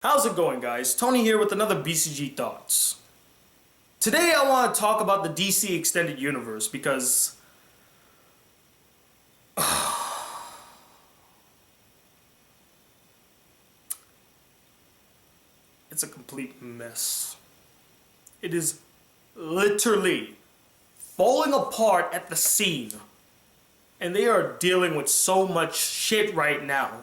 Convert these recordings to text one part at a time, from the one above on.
How's it going, guys? Tony here with another BCG Thoughts. Today I want to talk about the DC Extended Universe because it's a complete mess. It is literally falling apart at the seam. And they are dealing with so much shit right now.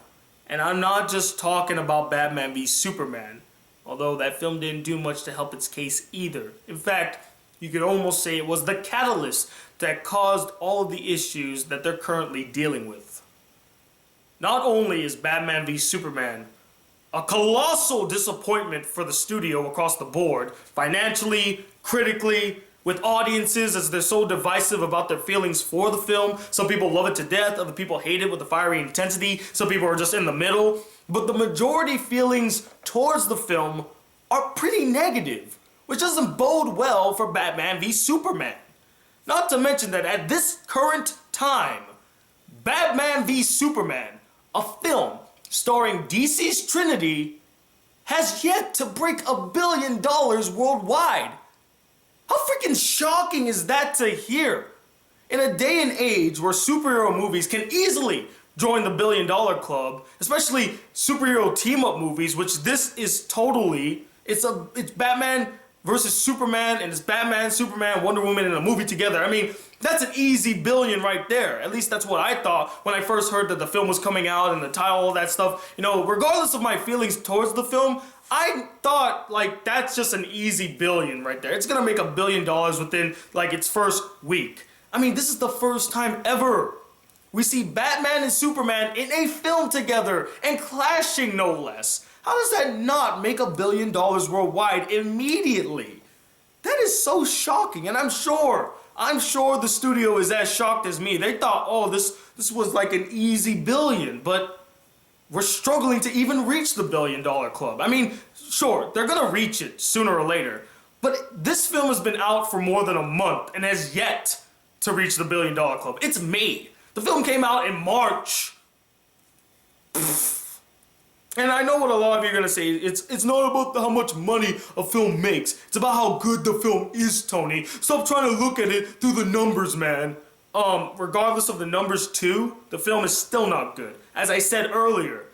And I'm not just talking about Batman v Superman, although that film didn't do much to help its case either. In fact, you could almost say it was the catalyst that caused all of the issues that they're currently dealing with. Not only is Batman v Superman a colossal disappointment for the studio across the board, financially, critically, with audiences as they're so divisive about their feelings for the film. Some people love it to death, other people hate it with a fiery intensity, some people are just in the middle. But the majority feelings towards the film are pretty negative, which doesn't bode well for Batman v Superman. Not to mention that at this current time, Batman v Superman, a film starring DC's Trinity, has yet to break $1 billion worldwide. How freaking shocking is that to hear? In a day and age where superhero movies can easily join the $1 billion club, especially superhero team-up movies, which this is totally, it's Batman versus Superman, and it's Batman, Superman, Wonder Woman in a movie together. I mean, that's an easy billion right there. At least that's what I thought when I first heard that the film was coming out and the title, all that stuff. You know, regardless of my feelings towards the film, I thought, like, that's just an easy billion right there. It's gonna make $1 billion within, like, its first week. I mean, this is the first time ever we see Batman and Superman in a film together and clashing, no less. How does that not make $1 billion worldwide immediately? That is so shocking, and I'm sure the studio is as shocked as me. They thought, oh, this was like an easy billion, but we're struggling to even reach the $1 billion club. I mean, sure, they're gonna reach it sooner or later, but this film has been out for more than a month and has yet to reach the $1 billion club. It's May. The film came out in March. And I know what a lot of you are gonna say. It's not about how much money a film makes. It's about how good the film is, Tony. Stop trying to look at it through the numbers, man. Regardless of the numbers too, the film is still not good. As I said earlier,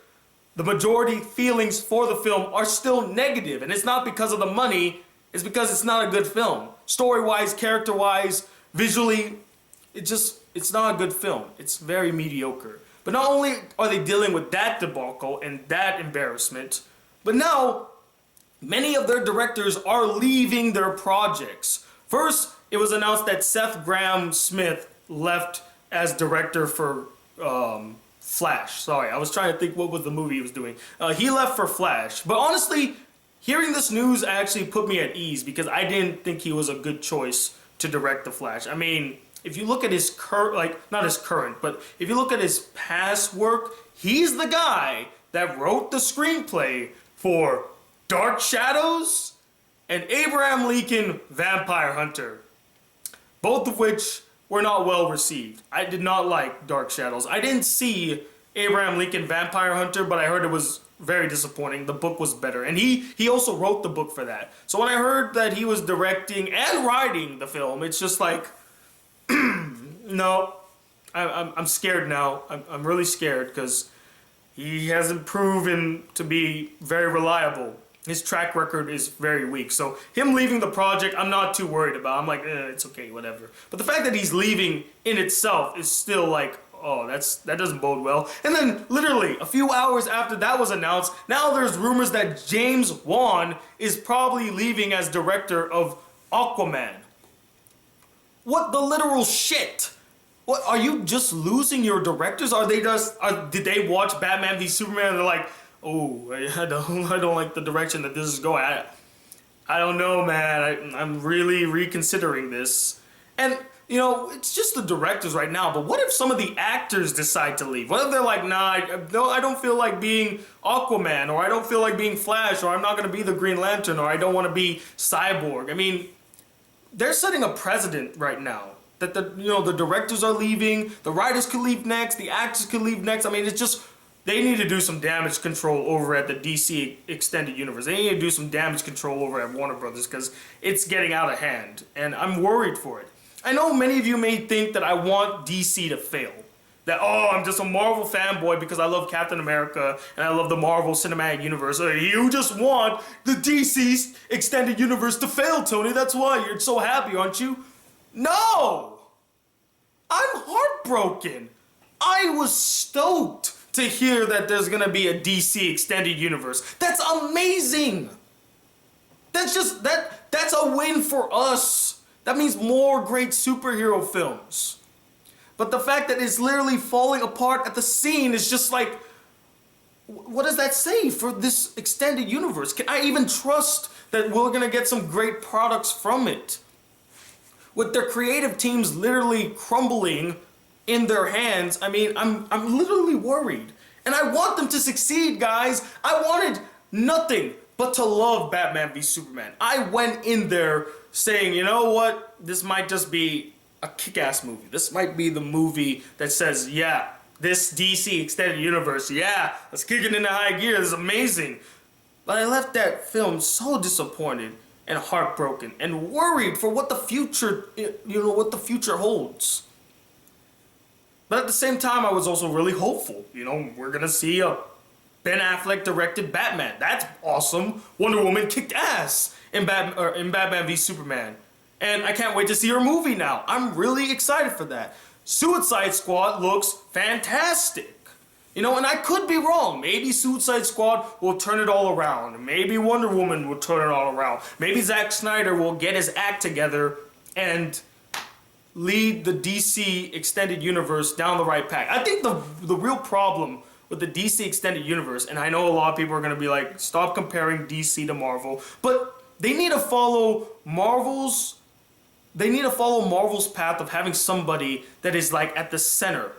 the majority feelings for the film are still negative, and it's not because of the money, it's because it's not a good film. Story-wise, character-wise, visually, it's not a good film. It's very mediocre. But not only are they dealing with that debacle and that embarrassment, but now many of their directors are leaving their projects. First, it was announced that Seth Grahame-Smith left as director for Flash. Sorry, I was trying to think what was the movie he was doing. He left for Flash. But honestly, hearing this news actually put me at ease because I didn't think he was a good choice to direct the Flash. I mean, if you look at his not his current, but if you look at his past work, he's the guy that wrote the screenplay for Dark Shadows and Abraham Lincoln Vampire Hunter, both of which were not well received. I did not like Dark Shadows. I didn't see Abraham Lincoln Vampire Hunter, but I heard it was very disappointing. The book was better, and he also wrote the book for that. So when I heard that he was directing and writing the film, it's just like, no, I'm scared now. I'm really scared because he hasn't proven to be very reliable. His track record is very weak. So him leaving the project, I'm not too worried about. I'm like, it's okay, whatever. But the fact that he's leaving in itself is still like, oh, that doesn't bode well. And then literally a few hours after that was announced, now there's rumors that James Wan is probably leaving as director of Aquaman. What the literal shit? What, are you just losing your directors? Did they watch Batman v Superman and they're like, oh, I don't like the direction that this is going. I don't know, man. I'm really reconsidering this. And, you know, it's just the directors right now, but what if some of the actors decide to leave? What if they're like, nah, I don't feel like being Aquaman, or I don't feel like being Flash, or I'm not going to be the Green Lantern, or I don't want to be Cyborg. I mean, they're setting a precedent right now that the directors are leaving, the writers could leave next, the actors could leave next. I mean, it's just they need to do some damage control over at the DC Extended Universe. They need to do some damage control over at Warner Brothers because it's getting out of hand, and I'm worried for it. I know many of you may think that I want DC to fail. That, oh, I'm just a Marvel fanboy because I love Captain America and I love the Marvel Cinematic Universe. You just want the DC Extended Universe to fail, Tony. That's why you're so happy, aren't you? No! I'm heartbroken. I was stoked to hear that there's gonna be a DC Extended Universe. That's amazing! That's a win for us. That means more great superhero films. But the fact that it's literally falling apart at the seam is just like, what does that say for this extended universe? Can I even trust that we're gonna get some great products from it? With their creative teams literally crumbling in their hands, I mean, I'm literally worried. And I want them to succeed, guys. I wanted nothing but to love Batman v Superman. I went in there saying, you know what? This might just be a kick-ass movie. This might be the movie that says, yeah, this DC Extended Universe, yeah, let's kick it into high gear. This is amazing. But I left that film so disappointed and heartbroken and worried for what the future, what the future holds. But at the same time, I was also really hopeful. We're gonna see a Ben Affleck directed Batman. That's awesome. Wonder Woman kicked ass in Batman v Superman. And I can't wait to see her movie now. I'm really excited for that. Suicide Squad looks fantastic. And I could be wrong. Maybe Suicide Squad will turn it all around. Maybe Wonder Woman will turn it all around. Maybe Zack Snyder will get his act together and lead the DC Extended Universe down the right path. I think the real problem with the DC Extended Universe, and I know a lot of people are going to be like, stop comparing DC to Marvel, but they need to follow Marvel's path of having somebody that is like at the center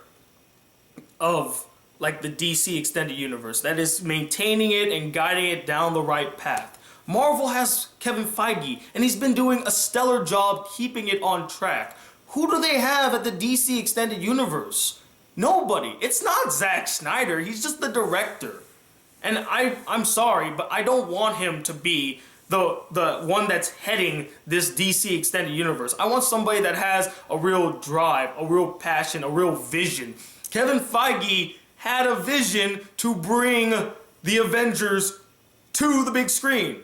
of like the DC Extended Universe, that is maintaining it and guiding it down the right path. Marvel has Kevin Feige, and he's been doing a stellar job keeping it on track. Who do they have at the DC Extended Universe? Nobody. It's not Zack Snyder. He's just the director. And I'm sorry, but I don't want him to be the one that's heading this DC Extended Universe. I want somebody that has a real drive, a real passion, a real vision. Kevin Feige had a vision to bring the Avengers to the big screen.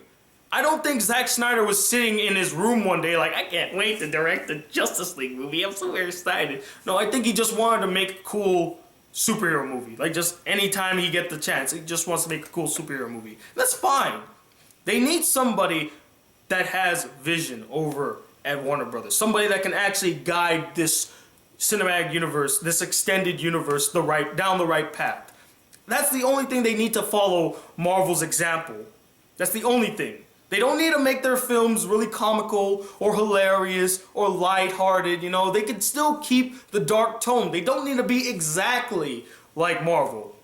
I don't think Zack Snyder was sitting in his room one day like, I can't wait to direct the Justice League movie. I'm so very excited. No, I think he just wanted to make a cool superhero movie. Like, just anytime he gets the chance, he just wants to make a cool superhero movie. That's fine. They need somebody that has vision over at Warner Brothers. Somebody that can actually guide this cinematic universe, this extended universe, down the right path. That's the only thing they need to follow Marvel's example. That's the only thing. They don't need to make their films really comical or hilarious or lighthearted. They can still keep the dark tone. They don't need to be exactly like Marvel.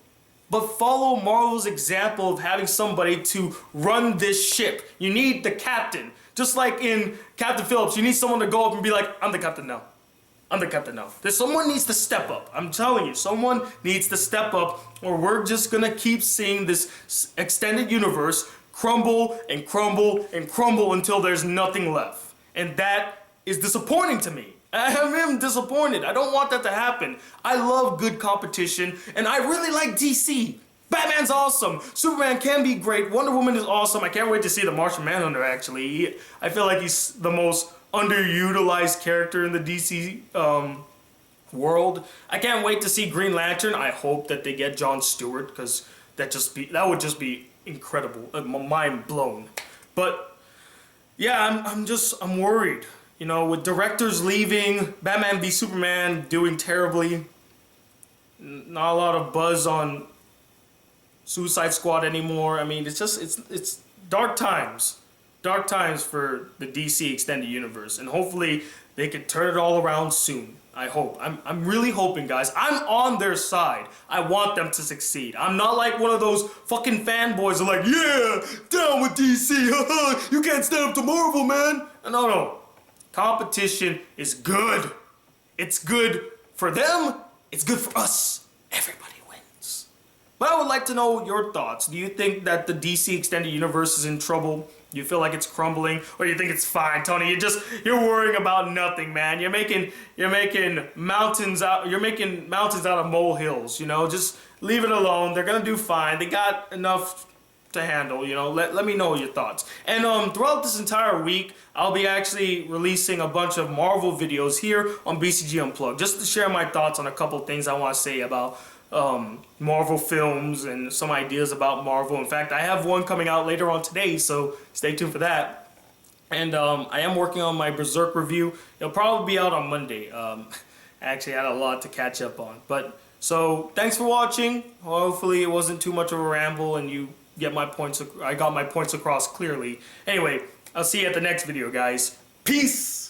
But follow Marvel's example of having somebody to run this ship. You need the captain. Just like in Captain Phillips, you need someone to go up and be like, I'm the captain now. I'm the captain now. Someone needs to step up. I'm telling you, someone needs to step up, or we're just gonna keep seeing this extended universe crumble and crumble and crumble until there's nothing left. And that is disappointing to me. I am disappointed. I don't want that to happen. I love good competition, and I really like DC. Batman's awesome. Superman can be great. Wonder Woman is awesome. I can't wait to see the Martian Manhunter, actually. I feel like he's the most underutilized character in the DC world. I can't wait to see Green Lantern. I hope that they get Jon Stewart, because that would just be incredible. Mind blown. But yeah, I'm worried. With directors leaving, Batman v Superman doing terribly, not a lot of buzz on Suicide Squad anymore. I mean, it's dark times. Dark times for the DC Extended Universe, and hopefully they can turn it all around soon. I hope. I'm really hoping, guys. I'm on their side. I want them to succeed. I'm not like one of those fucking fanboys who are like, yeah, down with DC. You can't stand up to Marvel, man. No. Competition is good. It's good for them. It's good for us. Everybody wins. But I would like to know your thoughts. Do you think that the DC Extended Universe is in trouble? Do you feel like it's crumbling, or do you think it's fine, Tony? You're worrying about nothing, man. You're making mountains out of molehills. You know, just leave it alone. They're gonna do fine. They got enough to handle. You know, let me know your thoughts. And throughout this entire week, I'll be actually releasing a bunch of Marvel videos here on BCG Unplugged, just to share my thoughts on a couple things I want to say about Marvel films and some ideas about Marvel. In fact, I have one coming out later on today, so stay tuned for that. And I am working on my Berserk review. It'll probably be out on Monday. I actually had a lot to catch up on. But so thanks for watching. Hopefully it wasn't too much of a ramble and you get my points. I got my points across clearly. Anyway, I'll see you at the next video, guys. Peace.